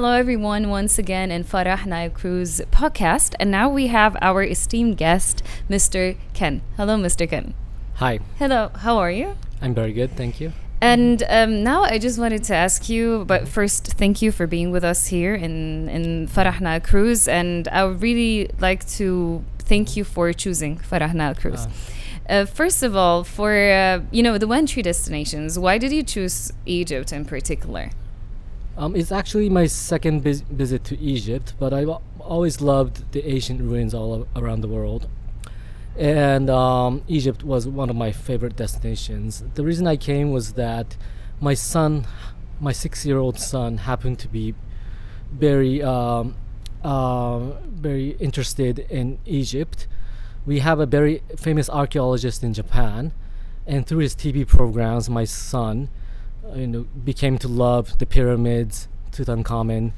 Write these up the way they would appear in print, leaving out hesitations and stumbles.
Hello, everyone, once again in Farah Nile Cruise podcast. And now we have our esteemed guest, Mr. Ken. Hello, Mr. Ken. Hi, Hello, how are you? I'm very good, thank you. And now I just wanted to ask you, but first, thank you for being with us here in Farah Nile Cruise. And I would really like to thank you for choosing Farah Nile Cruise. First of all, for the entry destinations, why did you choose Egypt in particular? It's actually my second visit to Egypt, but I've always loved the ancient ruins all around the world. And Egypt was one of my favorite destinations. The reason I came was that my 6-year-old son, happened to be very, very interested in Egypt. We have a very famous archaeologist in Japan, and through his TV programs, my son, became to love the pyramids, Tutankhamen,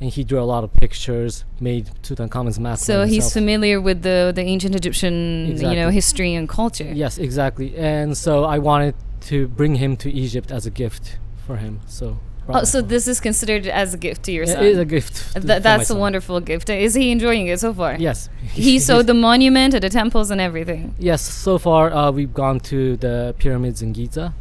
and he drew a lot of pictures, made Tutankhamun's mask. So he's familiar with the ancient Egyptian, Exactly. history and culture. Yes, exactly. And so I wanted to bring him to Egypt as a gift for him. So. Oh, so this is considered as a gift to your son? It is a gift. For my That's a son. wonderful gift. Is he enjoying it so far? Yes. He saw the monument, the temples, and everything. Yes. So far, we've gone to the pyramids in Giza,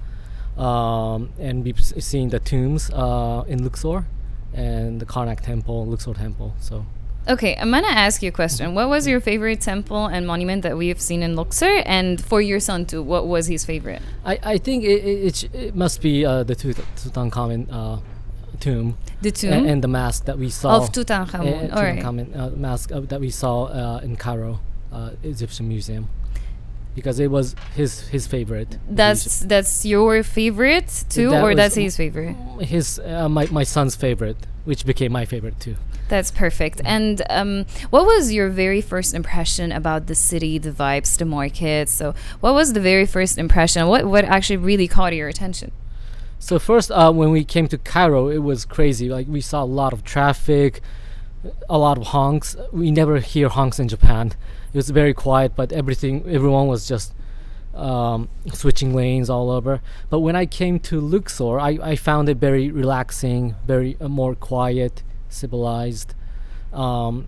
and we've seen the tombs in Luxor, and the Karnak Temple, Luxor Temple. So. Okay, I'm gonna ask you a question. What was your favorite temple and monument that we have seen in Luxor? And for your son too, what was his favorite? I think it must be the Tutankhamen tomb. The tomb and the mask that we saw of Tutankhamun. All right. Tutankhamen mask that we saw in Cairo Egyptian Museum, because it was his favorite. That's your favorite too, That or was that's his favorite? His my son's favorite, which became my favorite too. That's perfect. And what was your very first impression about the city, the vibes, the markets? So what was the very first impression? What actually really caught your attention? So first, when we came to Cairo, it was crazy. Like, we saw a lot of traffic, a lot of honks. We never hear honks in Japan. It was very quiet, but everyone was just switching lanes all over. But when I came to Luxor, I found it very relaxing, very more quiet, civilized. For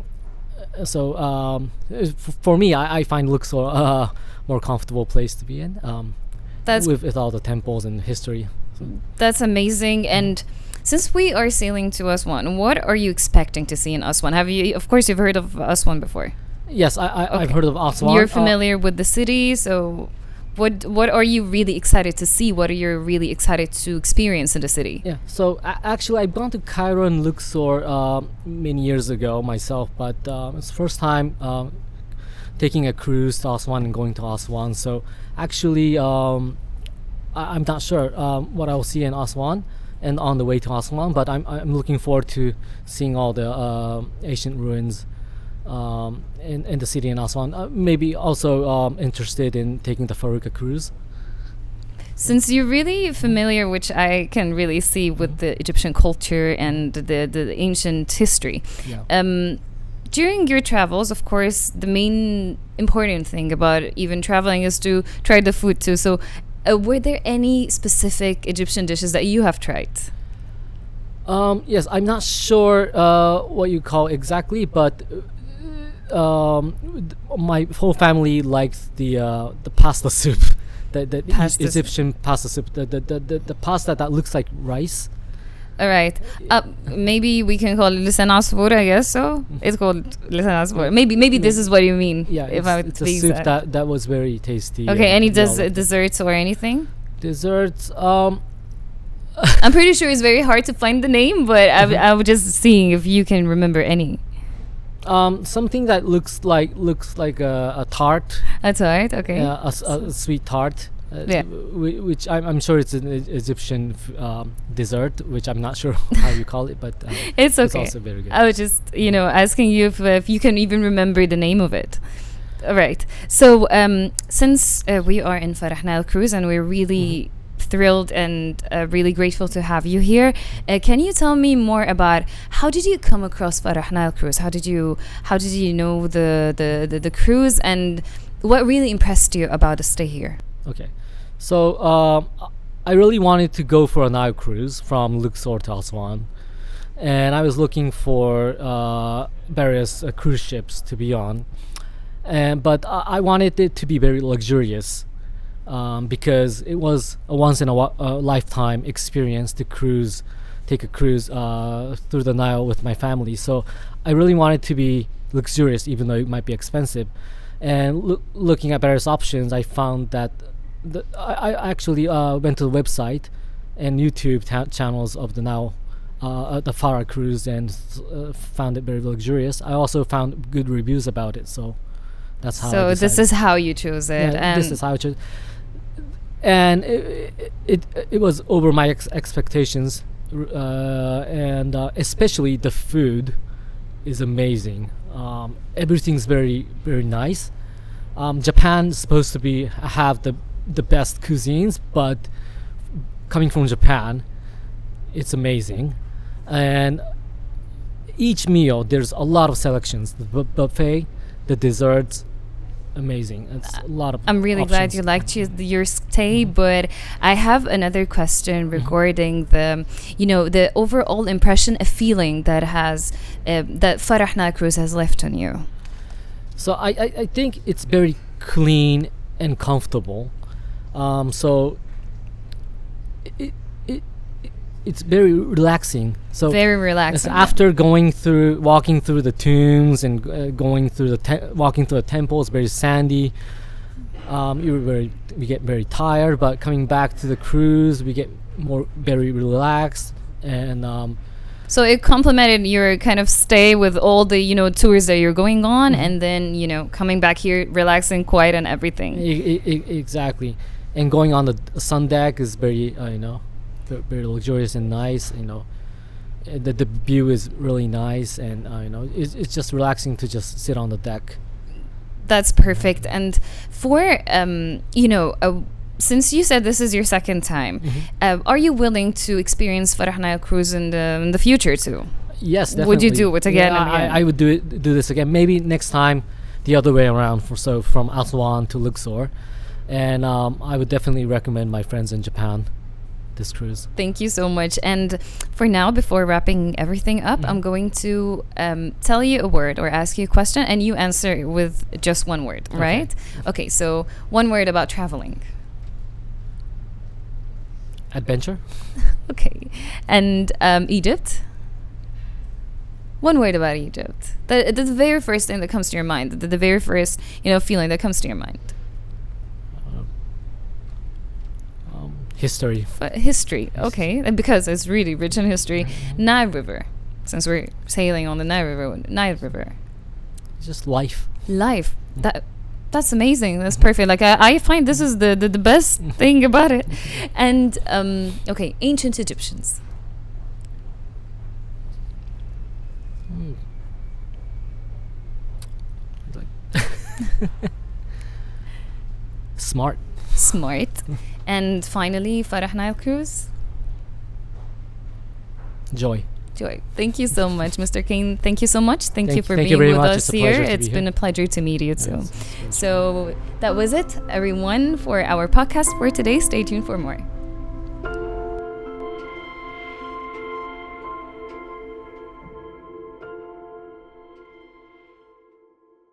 me, I find Luxor a more comfortable place to be in. With all the temples and history. That's amazing. And since we are sailing to Aswan, what are you expecting to see in Aswan? Of course, you've heard of Aswan before. Yes, I've heard of Aswan. You're familiar with the city, so what are you really excited to see? What are you really excited to experience in the city? Yeah, so actually I've gone to Cairo and Luxor many years ago myself, but it's the first time taking a cruise to Aswan and going to Aswan. So actually I'm not sure what I will see in Aswan and on the way to Aswan, but I'm looking forward to seeing all the ancient ruins in the city in Aswan. Maybe also interested in taking the Faruka cruise. Since you're really familiar, which I can really see with the Egyptian culture and the ancient history, Yeah. During your travels, of course, the main important thing about even traveling is to try the food too. So were there any specific Egyptian dishes that you have tried? Yes, I'm not sure what you call exactly, but my whole family likes the pasta soup, the Pasta Egyptian pasta soup, the pasta that looks like rice. All right. Maybe we can call it lisan asfur, I guess so. It's called lisan asfur. Maybe this is what you mean. Yeah, it's a soup that was very tasty. Okay, any well, desserts or anything? desserts? I'm pretty sure it's very hard to find the name, but I was just seeing if you can remember any. Something that looks like a tart. A tart, okay. A sweet tart. Yeah. Which I'm sure it's an Egyptian dessert, which I'm not sure how you call it, but It's okay. also very good. I was just, asking you if you can even remember the name of it. All right. So since we are in Farah Nile Cruise and we're really thrilled and really grateful to have you here, can you tell me more about how did you come across Farah Nile Cruise? How did you know the cruise, and what really impressed you about the stay here? Okay. So I really wanted to go for a Nile cruise from Luxor to Aswan. and I was looking for various cruise ships to be on, and but I wanted it to be very luxurious, because it was a once in a lifetime experience to take a cruise through the Nile with my family. So I really wanted to be luxurious, even though it might be expensive. And looking at various options, I found that I actually went to the website and YouTube channels of the Nile, the Farah cruise, and found it very luxurious. I also found good reviews about it, so that's how. So this is how you chose it. Yeah, this is how I chose. And it was over my expectations, and especially the food is amazing. Everything's very very nice. Japan's supposed to have the best cuisines, but coming from Japan, it's amazing. And each meal, there's a lot of selections. The buffet, the desserts, amazing. It's a lot of. I'm really glad options. you liked your stay, but I have another question regarding the overall impression, a feeling that that Farahna cruise has left on you. So I think it's very clean and comfortable. So it's very relaxing. So Very it's relaxing. after walking through the tombs and walking through the temples, very sandy. We get very tired, but coming back to the cruise, we get very relaxed, and So it complemented your kind of stay with all the tours that you're going on, and then coming back here, relaxing, quiet, and everything. exactly. And going on the sun deck is very very luxurious and nice. The view is really nice, and it's just relaxing to just sit on the deck. That's perfect. And for since you said this is your second time, are you willing to experience Farahna cruise in the future too? Yes, definitely. Would you do it again? Yeah, and again? I would do this again. Maybe next time, the other way around. From Aswan to Luxor, and I would definitely recommend my friends in Japan this cruise. Thank you so much. And for now, before wrapping everything up, I'm going to tell you a word or ask you a question, and you answer with just one word, right? Okay, so one word about traveling. Adventure. Okay. And Egypt? One word about Egypt. The very first thing that comes to your mind, the very first, feeling that comes to your mind. History. History, okay. And because it's really rich in history. Nile River, since we're sailing on the Nile River. Just life. Life. That's amazing. That's perfect. Like I find this is the best thing about it. And okay, ancient Egyptians. Smart. Smart. And finally, Farahna cruise. Joy. Joy. Thank you so much, Mr. Kane. Thank you so much. Thank you for thank being you very with much. us It's a here. pleasure to It's be been here. a pleasure to meet you too. Yes. So that was it, everyone, for our podcast for today. Stay tuned for more.